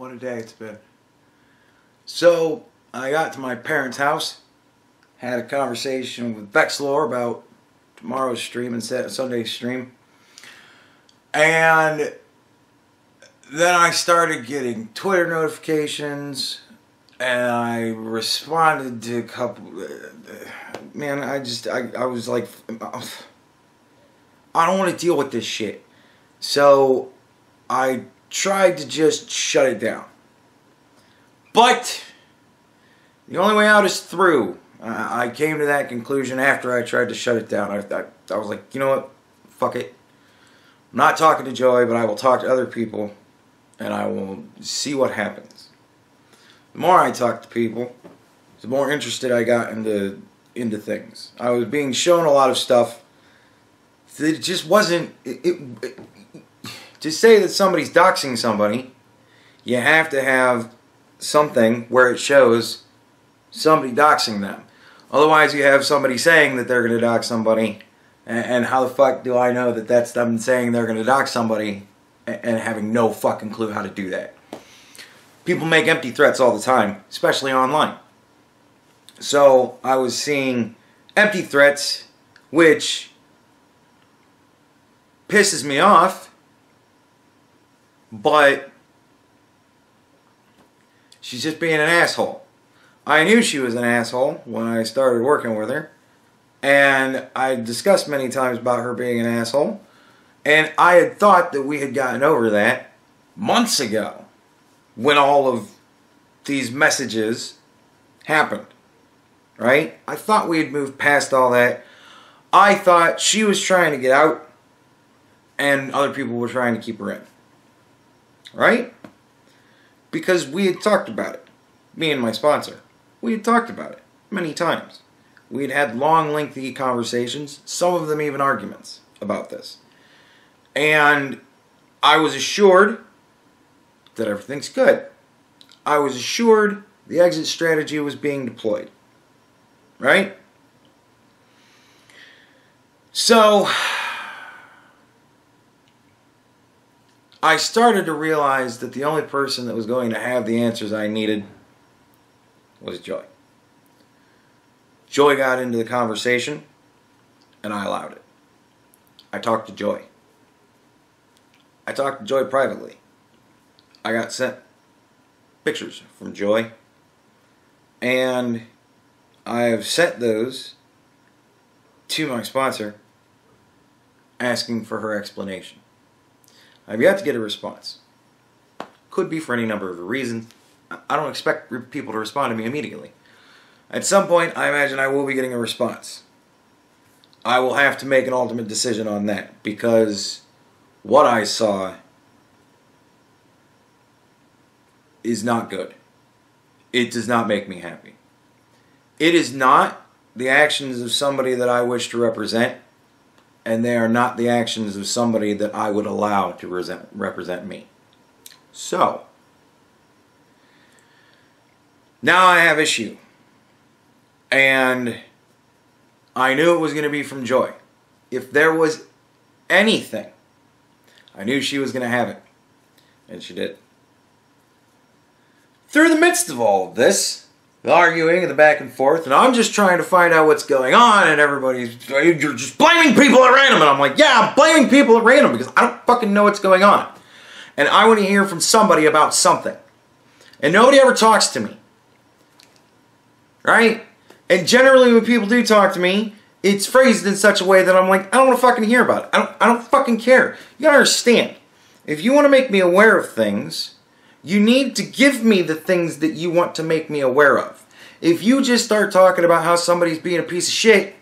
What a day it's been. So, I got to my parents' house, had a conversation with Vexlor about tomorrow's stream and Sunday's stream, and then I started getting Twitter notifications, and I responded to a couple. Man, I was like, I don't want to deal with this shit. So I tried to just shut it down. But the only way out is through. I came to that conclusion after I tried to shut it down. I was like, you know what? Fuck it. I'm not talking to Joey, but I will talk to other people, and I will see what happens. The more I talked to people, the more interested I got into things. I was being shown a lot of stuff that it just wasn't... To say that somebody's doxing somebody, you have to have something where it shows somebody doxing them. Otherwise, you have somebody saying that they're going to dox somebody, and how the fuck do I know that that's them saying they're going to dox somebody and having no fucking clue how to do that? People make empty threats all the time, especially online. So I was seeing empty threats, which pisses me off, but she's just being an asshole. I knew she was an asshole when I started working with her, and I discussed many times about her being an asshole, and I had thought that we had gotten over that months ago when all of these messages happened, right? I thought we had moved past all that. I thought she was trying to get out and other people were trying to keep her in. Right? Because we had talked about it. Me and my sponsor. We had talked about it many times. We had had long, lengthy conversations, some of them even arguments about this. And I was assured that everything's good. I was assured the exit strategy was being deployed. Right? So I started to realize that the only person that was going to have the answers I needed was Joy. Joy got into the conversation, and I allowed it. I talked to Joy. I talked to Joy privately. I got sent pictures from Joy, and I have sent those to my sponsor asking for her explanation. I've yet to get a response. Could be for any number of reasons. I don't expect people to respond to me immediately. At some point, I imagine I will be getting a response. I will have to make an ultimate decision on that, because what I saw is not good. It does not make me happy. It is not the actions of somebody that I wish to represent, and they are not the actions of somebody that I would allow to represent me. So, now I have issue. And I knew it was going to be from Joy. If there was anything, I knew she was going to have it. And she did. Through the midst of all of this, the arguing and the back and forth, and I'm just trying to find out what's going on, and everybody's, you're just blaming people at random, and I'm like, yeah, I'm blaming people at random because I don't fucking know what's going on. And I want to hear from somebody about something. And nobody ever talks to me. Right? And generally when people do talk to me, it's phrased in such a way that I'm like, I don't want to fucking hear about it. I don't fucking care. You gotta understand, if you want to make me aware of things, you need to give me the things that you want to make me aware of. If you just start talking about how somebody's being a piece of shit,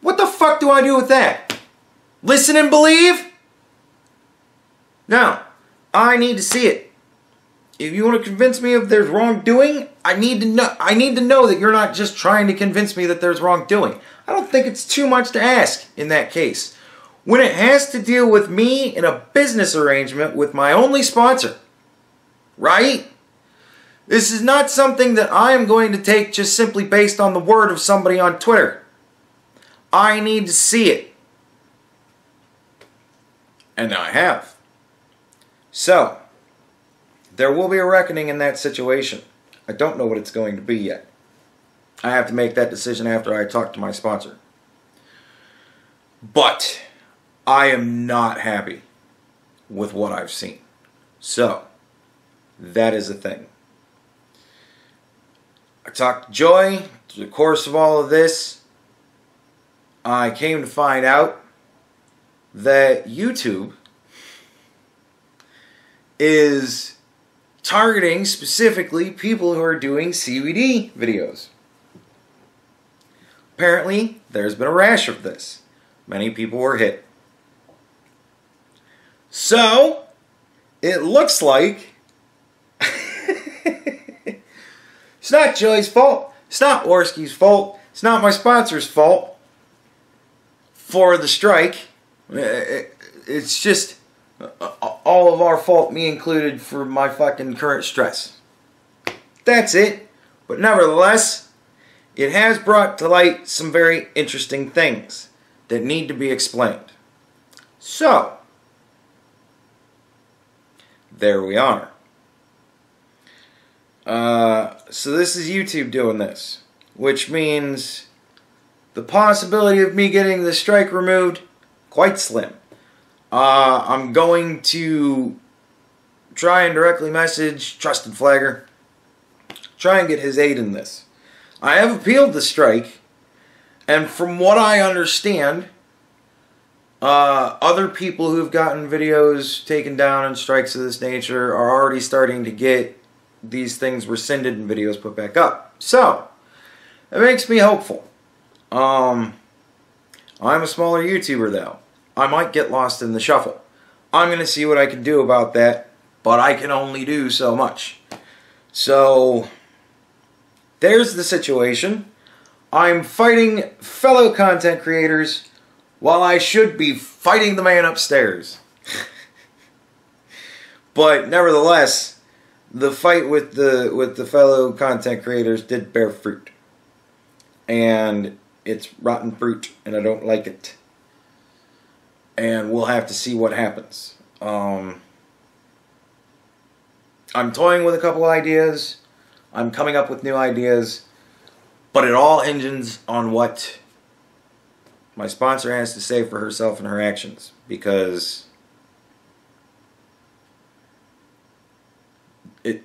what the fuck do I do with that? Listen and believe? No. I need to see it. If you want to convince me of there's wrongdoing, I need to know that you're not just trying to convince me that there's wrongdoing. I don't think it's too much to ask in that case. When it has to deal with me in a business arrangement with my only sponsor, right? This is not something that I am going to take just simply based on the word of somebody on Twitter. I need to see it. And I have. So, there will be a reckoning in that situation. I don't know what it's going to be yet. I have to make that decision after I talk to my sponsor. But I am not happy with what I've seen. So, that is a thing. I talked to Joy through the course of all of this. I came to find out that YouTube is targeting specifically people who are doing CBD videos. Apparently, there's been a rash of this. Many people were hit. So, it looks like it's not Joy's fault. It's not Orski's fault. It's not my sponsor's fault for the strike. It's just all of our fault, me included, for my fucking current stress. That's it. But nevertheless, it has brought to light some very interesting things that need to be explained. So, there we are. So this is YouTube doing this, which means the possibility of me getting the strike removed, quite slim. I'm going to try and directly message Trusted Flagger, try and get his aid in this. I have appealed the strike, and from what I understand, other people who've gotten videos taken down and strikes of this nature are already starting to get these things rescinded and videos put back up. So, it makes me hopeful. I'm a smaller YouTuber though. I might get lost in the shuffle. I'm going to see what I can do about that, but I can only do so much. So, there's the situation. I'm fighting fellow content creators while I should be fighting the man upstairs. But nevertheless, the fight with the fellow content creators did bear fruit. And it's rotten fruit, and I don't like it. And we'll have to see what happens. I'm toying with a couple ideas. I'm coming up with new ideas. But it all hinges on what my sponsor has to say for herself and her actions. Because it's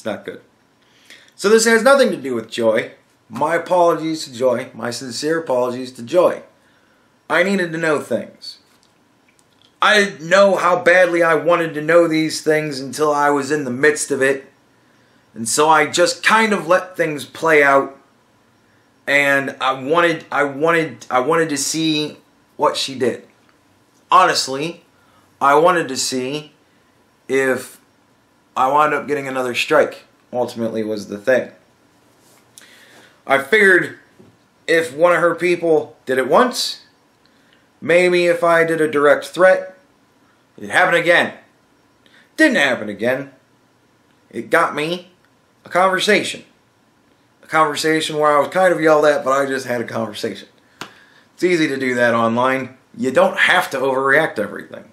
not good. So this has nothing to do with Joy. My apologies to Joy. My sincere apologies to Joy. I needed to know things. I didn't know how badly I wanted to know these things until I was in the midst of it. And so I just kind of let things play out. And I wanted to see what she did. Honestly, I wanted to see if I wound up getting another strike. Ultimately was the thing. I figured if one of her people did it once, maybe if I did a direct threat, it'd happen again. Didn't happen again. It got me a conversation. A conversation where I was kind of yelled at, but I just had a conversation. It's easy to do that online. You don't have to overreact to everything.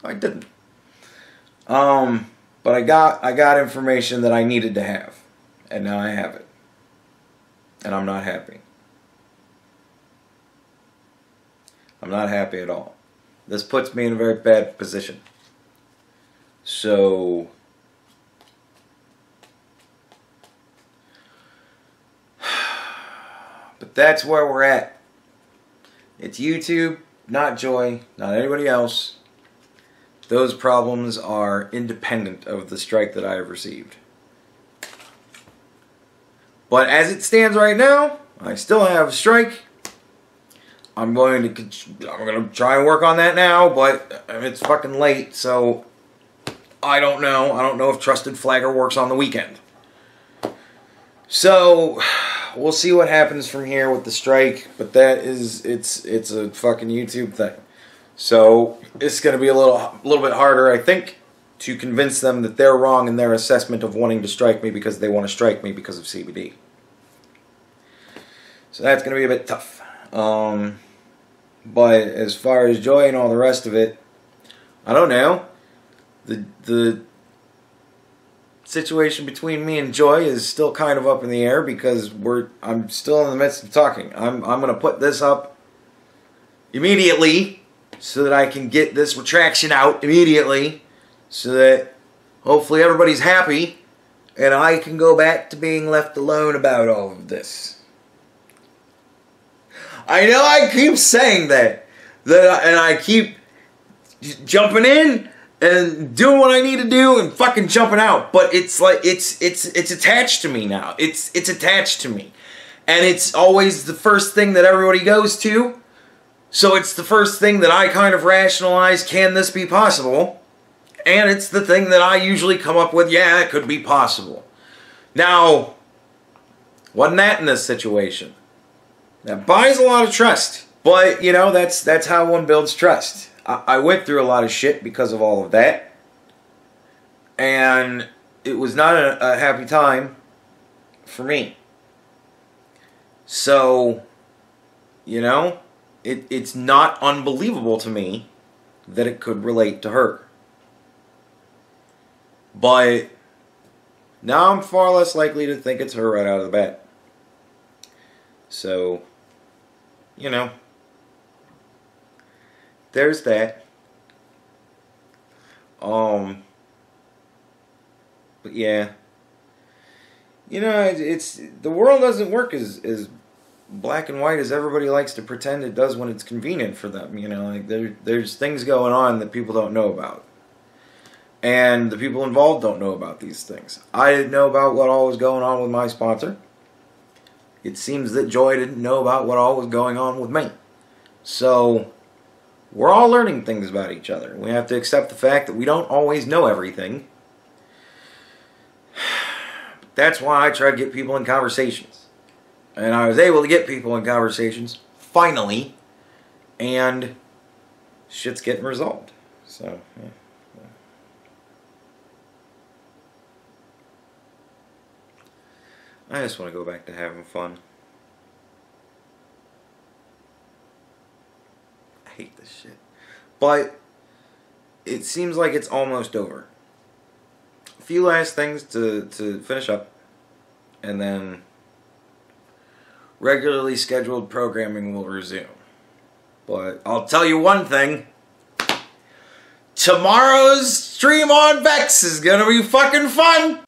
I didn't. But I got information that I needed to have. And now I have it. And I'm not happy. I'm not happy at all. This puts me in a very bad position. So, but that's where we're at. It's YouTube, not Joy, not anybody else. Those problems are independent of the strike that I have received. But as it stands right now, I still have a strike. I'm going to try and work on that now, but it's fucking late, so I don't know. I don't know if Trusted Flagger works on the weekend. So we'll see what happens from here with the strike, but it's a fucking YouTube thing. So it's going to be a little bit harder, I think, to convince them that they're wrong in their assessment of wanting to strike me because they want to strike me because of CBD. So that's going to be a bit tough. But as far as Joy and all the rest of it, I don't know. The situation between me and Joy is still kind of up in the air because I'm still in the midst of talking. I'm going to put this up immediately so that I can get this retraction out immediately so that hopefully everybody's happy and I can go back to being left alone about all of this. I know I keep saying that and I keep jumping in and doing what I need to do and fucking jumping out, but it's like it's attached to me now. It's attached to me, and it's always the first thing that everybody goes to. So it's the first thing that I kind of rationalize. Can this be possible? And it's the thing that I usually come up with. Yeah, it could be possible. Now, wasn't that in this situation? That buys a lot of trust, but you know that's how one builds trust. I went through a lot of shit because of all of that. And it was not a happy time for me. So, you know, it's not unbelievable to me that it could relate to her. But now I'm far less likely to think it's her right out of the bat. So, you know. There's that. But yeah. You know, it's the world doesn't work as black and white as everybody likes to pretend it does when it's convenient for them. You know, like there's things going on that people don't know about. And the people involved don't know about these things. I didn't know about what all was going on with my sponsor. It seems that Joy didn't know about what all was going on with me. So we're all learning things about each other. We have to accept the fact that we don't always know everything. That's why I try to get people in conversations. And I was able to get people in conversations, finally. And shit's getting resolved. So, yeah. I just want to go back to having fun. I hate this shit. But it seems like it's almost over. A few last things to finish up. And then regularly scheduled programming will resume. But I'll tell you one thing. Tomorrow's stream on Vex is gonna be fucking fun!